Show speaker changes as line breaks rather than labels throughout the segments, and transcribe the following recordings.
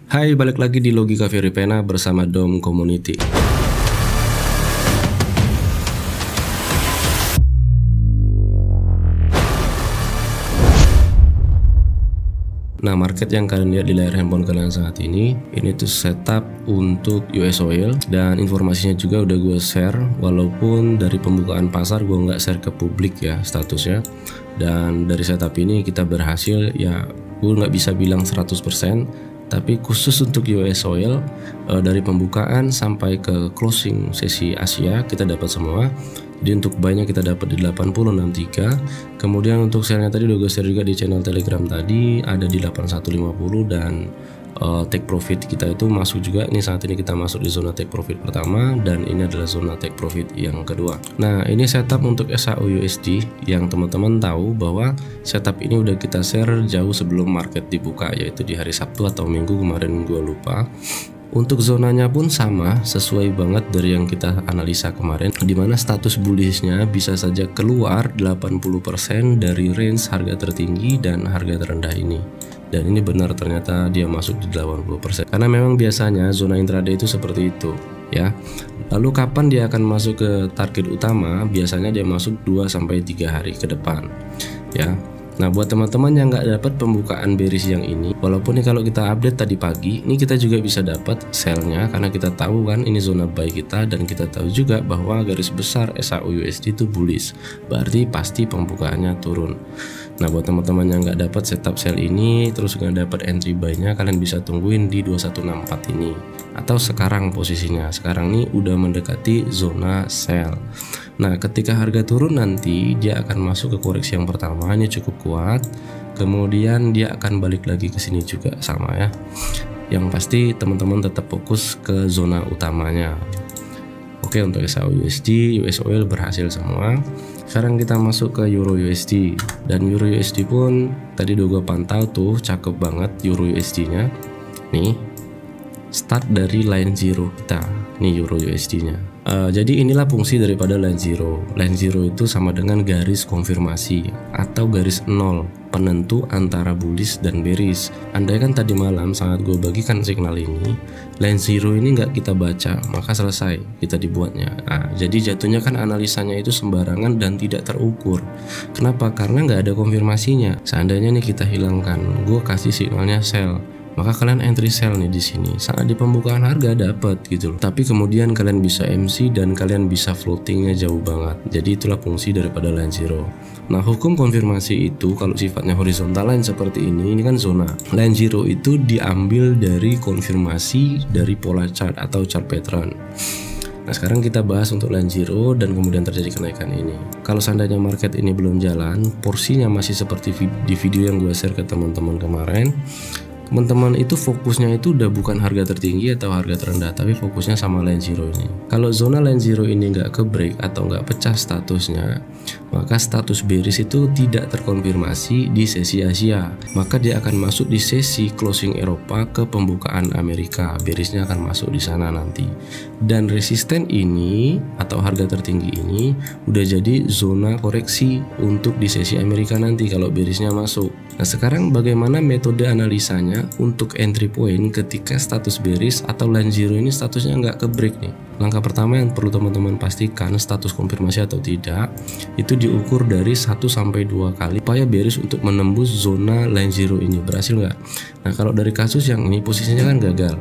Hai, balik lagi di Logika Veripena bersama Dom Community. Nah, market yang kalian lihat di layar handphone kalian saat ini tuh setup untuk US Oil, dan informasinya juga udah gue share, walaupun dari pembukaan pasar gue nggak share ke publik ya statusnya. Dan dari setup ini kita berhasil, ya gue nggak bisa bilang 100%, tapi khusus untuk US Oil dari pembukaan sampai ke closing sesi Asia kita dapat semua. Jadi untuk buy-nya kita dapat di 8063. Kemudian untuk sell-nya tadi udah gue share juga di channel Telegram tadi, ada di 8150, dan take profit kita itu masuk juga. Ini saat ini kita masuk di zona take profit pertama, dan ini adalah zona take profit yang kedua. Nah, ini setup untuk SAU USD yang teman-teman tahu bahwa setup ini udah kita share jauh sebelum market dibuka, yaitu di hari Sabtu atau Minggu kemarin, gue lupa. Untuk zonanya pun sama, sesuai banget dari yang kita analisa kemarin, dimana status bullishnya bisa saja keluar 80% dari range harga tertinggi dan harga terendah ini. Dan ini benar, ternyata dia masuk di 80%, karena memang biasanya zona intraday itu seperti itu ya. Lalu kapan dia akan masuk ke target utama? Biasanya dia masuk 2-3 hari ke depan ya. Nah, buat teman-teman yang nggak dapat pembukaan bearish yang ini, walaupun nih kalau kita update tadi pagi, ini kita juga bisa dapat sell-nya, karena kita tahu kan ini zona buy kita, dan kita tahu juga bahwa garis besar SAU USD itu bullish, berarti pasti pembukaannya turun. Nah, buat teman-teman yang nggak dapat setup sell ini, terus nggak dapat entry buy-nya, kalian bisa tungguin di 2164 ini, atau sekarang posisinya. Sekarang nih udah mendekati zona sell. Nah, ketika harga turun nanti dia akan masuk ke koreksi yang pertama, ini cukup kuat. Kemudian dia akan balik lagi ke sini juga sama ya. Yang pasti teman-teman tetap fokus ke zona utamanya. Oke, untuk SAU USD, US Oil berhasil semua. Sekarang kita masuk ke Euro USD, dan Euro USD pun tadi udah gue pantau tuh, cakep banget Euro USD-nya. Nih, start dari line zero kita. Nih Euro USD-nya. Jadi inilah fungsi daripada line zero. Line zero itu sama dengan garis konfirmasi atau garis nol, penentu antara bullish dan bearish. Andai kan tadi malam saat gue bagikan signal ini, line zero ini nggak kita baca, maka selesai kita dibuatnya. Nah, jadi jatuhnya kan analisanya itu sembarangan dan tidak terukur. Kenapa? Karena nggak ada konfirmasinya. Seandainya nih kita hilangkan, gue kasih signalnya sell, maka kalian entry sell nih di sini. Saat di pembukaan harga dapat gitu loh. Tapi kemudian kalian bisa MC dan kalian bisa floatingnya jauh banget. Jadi itulah fungsi daripada line zero. Nah, hukum konfirmasi itu kalau sifatnya horizontal line seperti ini kan zona. Line zero itu diambil dari konfirmasi dari pola chart atau chart pattern. Nah, sekarang kita bahas untuk line zero dan kemudian terjadi kenaikan ini. Kalau seandainya market ini belum jalan, porsinya masih seperti di video yang gue share ke teman-teman kemarin. Teman-teman itu fokusnya itu udah bukan harga tertinggi atau harga terendah, tapi fokusnya sama line zero ini. Kalau zona line zero ini nggak ke break atau nggak pecah statusnya, maka status bearish itu tidak terkonfirmasi di sesi Asia, maka dia akan masuk di sesi closing Eropa ke pembukaan Amerika. Bearishnya akan masuk di sana nanti, dan resisten ini atau harga tertinggi ini udah jadi zona koreksi untuk di sesi Amerika nanti kalau bearishnya masuk. Nah, sekarang bagaimana metode analisanya untuk entry point ketika status bearish atau line zero ini statusnya nggak ke break nih? Langkah pertama yang perlu teman-teman pastikan status konfirmasi atau tidak itu diukur dari 1-2 kali upaya bearish untuk menembus zona line zero ini. Berhasil nggak? Nah, kalau dari kasus yang ini posisinya kan gagal,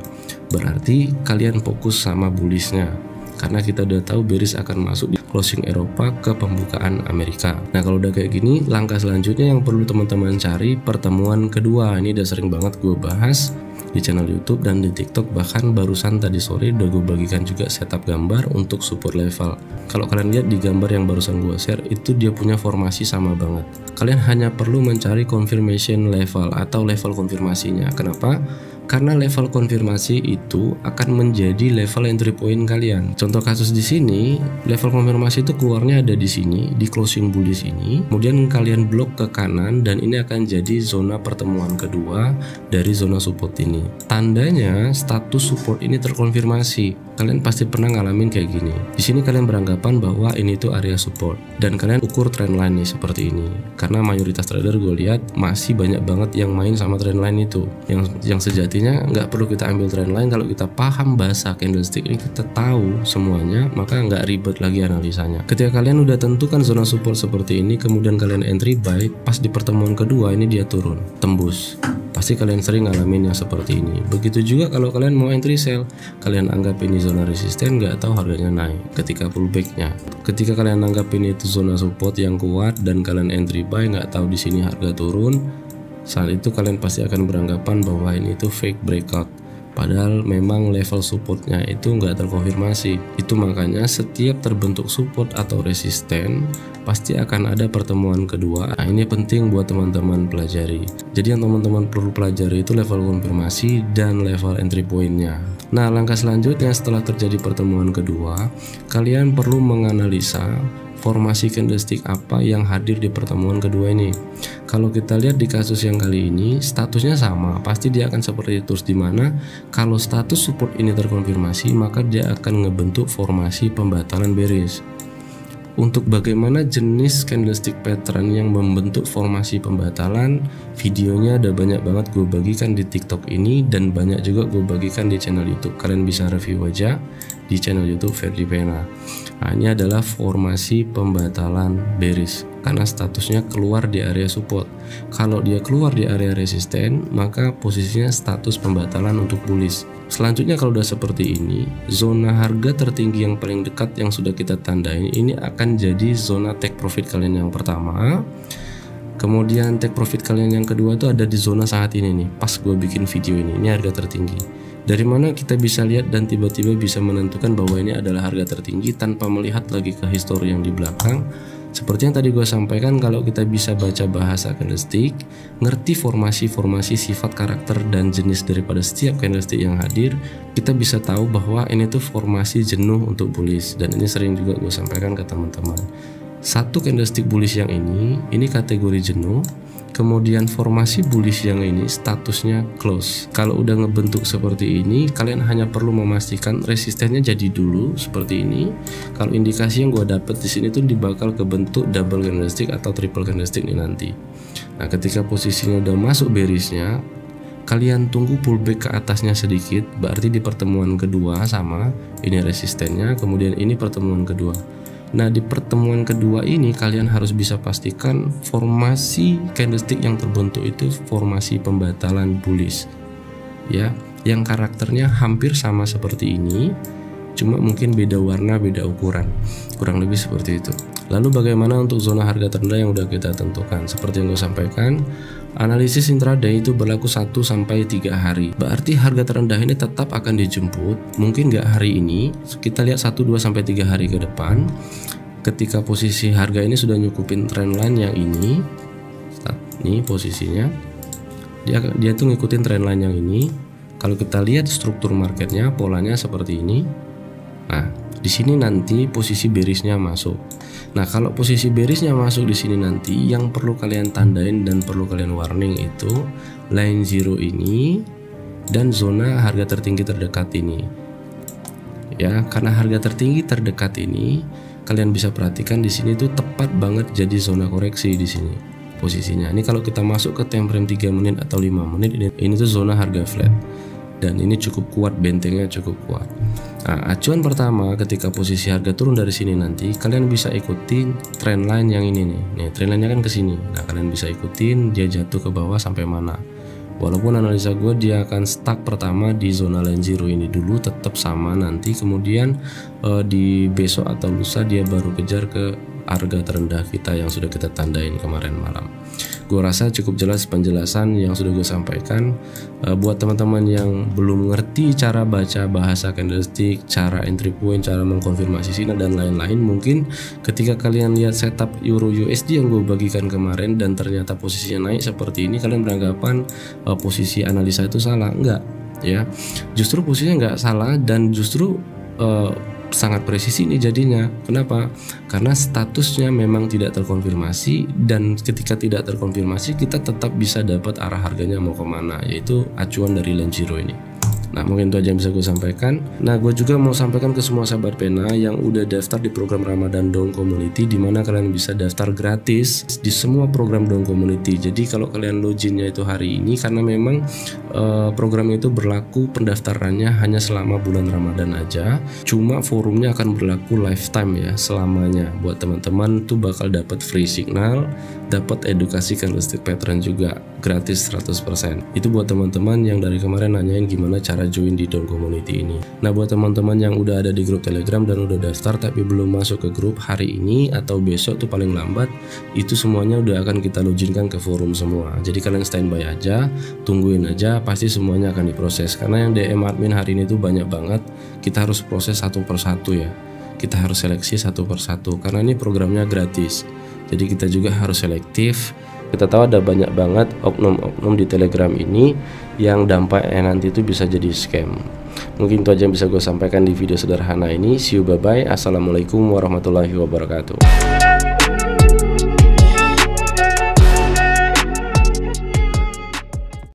berarti kalian fokus sama bullishnya, karena kita udah tahu bearish akan masuk di closing Eropa ke pembukaan Amerika. Nah, kalau udah kayak gini, langkah selanjutnya yang perlu teman-teman cari pertemuan kedua. Ini udah sering banget gue bahas di channel YouTube dan di TikTok, bahkan barusan tadi sore udah gue bagikan juga setup gambar untuk support level. Kalau kalian lihat di gambar yang barusan gue share, itu dia punya formasi sama banget. Kalian hanya perlu mencari confirmation level atau level konfirmasinya. Kenapa? Karena level konfirmasi itu akan menjadi level entry point kalian. Contoh kasus di sini, level konfirmasi itu keluarnya ada di sini, di closing bullish ini. Kemudian kalian blok ke kanan, dan ini akan jadi zona pertemuan kedua dari zona support ini. Tandanya status support ini terkonfirmasi. Kalian pasti pernah ngalamin kayak gini. Di sini kalian beranggapan bahwa ini tuh area support, dan kalian ukur trendline nih seperti ini. Karena mayoritas trader gue lihat masih banyak banget yang main sama trendline itu, yang sejati Artinya nggak perlu kita ambil trendline, kalau kita paham bahasa candlestick ini, kita tahu semuanya, maka nggak ribet lagi analisanya. Ketika kalian udah tentukan zona support seperti ini, kemudian kalian entry buy, pas di pertemuan kedua ini dia turun, tembus. Pasti kalian sering ngalamin yang seperti ini. Begitu juga kalau kalian mau entry sell, kalian anggap ini zona resisten, nggak tahu harganya naik ketika pullbacknya. Ketika kalian anggap ini itu zona support yang kuat dan kalian entry buy, nggak tahu di sini harga turun, saat itu kalian pasti akan beranggapan bahwa ini itu fake breakout. Padahal memang level supportnya itu nggak terkonfirmasi. Itu makanya setiap terbentuk support atau resisten pasti akan ada pertemuan kedua. Nah, ini penting buat teman-teman pelajari. Jadi yang teman-teman perlu pelajari itu level konfirmasi dan level entry pointnya. Nah, langkah selanjutnya setelah terjadi pertemuan kedua, kalian perlu menganalisa formasi candlestick apa yang hadir di pertemuan kedua ini. Kalau kita lihat di kasus yang kali ini, statusnya sama, pasti dia akan seperti itu. Di mana kalau status support ini terkonfirmasi, maka dia akan ngebentuk formasi pembatalan bearish. Untuk bagaimana jenis candlestick pattern yang membentuk formasi pembatalan, videonya ada banyak banget gue bagikan di TikTok ini, dan banyak juga gue bagikan di channel YouTube. Kalian bisa review aja di channel YouTube Ferdi Pena. Nah, ini adalah formasi pembatalan bearish karena statusnya keluar di area support. Kalau dia keluar di area resisten, maka posisinya status pembatalan untuk bullish. Selanjutnya kalau udah seperti ini, zona harga tertinggi yang paling dekat yang sudah kita tandain ini akan jadi zona take profit kalian yang pertama. Kemudian take profit kalian yang kedua itu ada di zona saat ini nih, pas gue bikin video ini harga tertinggi. Dari mana kita bisa lihat dan tiba-tiba bisa menentukan bahwa ini adalah harga tertinggi tanpa melihat lagi ke histori yang di belakang. Seperti yang tadi gue sampaikan, kalau kita bisa baca bahasa candlestick, ngerti formasi-formasi, sifat, karakter, dan jenis daripada setiap candlestick yang hadir, kita bisa tahu bahwa ini tuh formasi jenuh untuk bullish. Dan ini sering juga gue sampaikan ke teman-teman. Satu candlestick bullish yang ini kategori jenuh. Kemudian formasi bullish yang ini statusnya close. Kalau udah ngebentuk seperti ini, kalian hanya perlu memastikan resistennya jadi dulu seperti ini. Kalau indikasi yang gue dapet di sini tuh bakal kebentuk double candlestick atau triple candlestick nih nanti. Nah, ketika posisinya udah masuk bearishnya, kalian tunggu pullback ke atasnya sedikit. Berarti di pertemuan kedua sama, ini resistennya, kemudian ini pertemuan kedua. Nah, di pertemuan kedua ini kalian harus bisa pastikan formasi candlestick yang terbentuk itu formasi pembatalan bullish, ya, yang karakternya hampir sama seperti ini, cuma mungkin beda warna, beda ukuran, kurang lebih seperti itu. Lalu bagaimana untuk zona harga terendah yang udah kita tentukan? Seperti yang gue sampaikan, analisis intraday itu berlaku 1-3 hari. Berarti harga terendah ini tetap akan dijemput, mungkin nggak hari ini, kita lihat 1-2-3 hari ke depan. Ketika posisi harga ini sudah nyukupin trendline yang ini posisinya, dia tuh ngikutin trendline yang ini. Kalau kita lihat struktur marketnya, polanya seperti ini. Nah, di sini nanti posisi bearishnya masuk. Nah, kalau posisi bearishnya masuk di sini nanti, yang perlu kalian tandain dan perlu kalian warning itu line zero ini dan zona harga tertinggi terdekat ini. Ya, karena harga tertinggi terdekat ini, kalian bisa perhatikan di sini tuh tepat banget jadi zona koreksi di sini posisinya. Ini kalau kita masuk ke time frame 3 menit atau 5 menit, ini tuh zona harga flat. Dan ini cukup kuat, bentengnya cukup kuat. Nah, acuan pertama ketika posisi harga turun dari sini nanti, kalian bisa ikutin trendline yang ini nih. Nih, trendline-nya kan ke sini. Nah, kalian bisa ikutin dia jatuh ke bawah sampai mana. Walaupun analisa gue dia akan stuck pertama di zona line zero ini dulu, tetap sama nanti, kemudian di besok atau lusa dia baru kejar ke harga terendah kita yang sudah kita tandain kemarin malam. Gue rasa cukup jelas penjelasan yang sudah gue sampaikan. Buat teman-teman yang belum ngerti cara baca bahasa candlestick, cara entry point, cara mengkonfirmasi sinyal dan lain-lain, mungkin ketika kalian lihat setup Euro USD yang gue bagikan kemarin dan ternyata posisinya naik seperti ini, kalian beranggapan posisi analisa itu salah. Enggak, ya, justru posisinya enggak salah dan justru sangat presisi ini jadinya. Kenapa? Karena statusnya memang tidak terkonfirmasi, dan ketika tidak terkonfirmasi kita tetap bisa dapat arah harganya mau kemana, yaitu acuan dari line zero ini. Nah mungkin itu aja yang bisa gue sampaikan. Nah gue juga mau sampaikan ke semua sahabat pena yang udah daftar di program Ramadan Dong Community, dimana kalian bisa daftar gratis di semua program Dong Community. Jadi kalau kalian loginnya itu hari ini, karena memang program itu berlaku pendaftarannya hanya selama bulan Ramadan aja, cuma forumnya akan berlaku lifetime ya, selamanya. Buat teman-teman tuh bakal dapat free signal, dapat edukasi candlestick pattern juga gratis 100%. Itu buat teman-teman yang dari kemarin nanyain gimana cara join di Dong Community ini. Nah buat teman-teman yang udah ada di grup Telegram dan udah daftar tapi belum masuk ke grup, hari ini atau besok tuh paling lambat, itu semuanya udah akan kita loginkan ke forum semua. Jadi kalian standby aja, tungguin aja, pasti semuanya akan diproses. Karena yang DM admin hari ini tuh banyak banget, kita harus proses satu persatu ya. Kita harus seleksi satu persatu karena ini programnya gratis. Jadi kita juga harus selektif. Kita tahu ada banyak banget oknum-oknum di Telegram ini yang dampaknya nanti itu bisa jadi scam. Mungkin itu aja yang bisa gue sampaikan di video sederhana ini. See you, bye bye. Assalamualaikum warahmatullahi wabarakatuh.